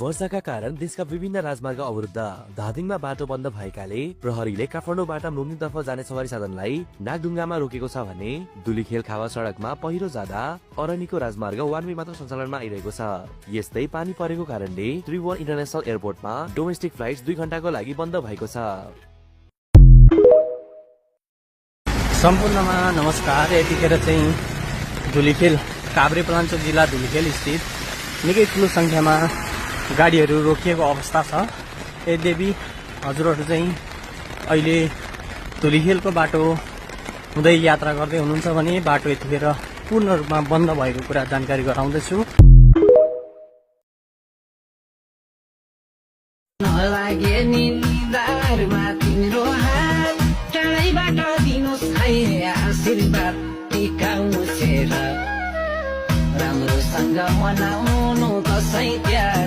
वर्षाका कारण देशका विभिन्न राजमार्ग अवरुद्ध, धादिङमा बाटो बन्द भएकाले प्रहरीले काठमाडौँबाट मुगलिनतर्फ जाने सवारी साधनलाई नागढुङ्गामा रोकेको छ भने दुलीखेल खावा सडकमा पहिरो जाँदा अरनिको राजमार्ग वान वे मात्र सञ्चालनमा आइरहेको छ। यस्तै पानी परेको कारणले त्रिभुवन इन्टरनेसनल एयरपोर्टमा डोमेस्टिक फ्लाइट्स 2 घण्टाको लागि बन्द भएको छ। सम्पूर्णमा नमस्कार। यतिखेर चाहिँ धुलीखेल काभ्रेपलाञ्चोक जिल्ला धुलीखेल स्थित निकै ठुलो संख्यामा गाडीहरू रोकिएको अवस्था छ। यद्यपि हजुरहरू चाहिँ अहिले धुलीखेलको बाटो हुँदै यात्रा गर्दै हुनुहुन्छ भने बाटो यतिखेर पूर्ण रूपमा बन्द भएको कुरा जानकारी गराउँदैछु। राम्रोसँग मनाउनु दसैँ तिहार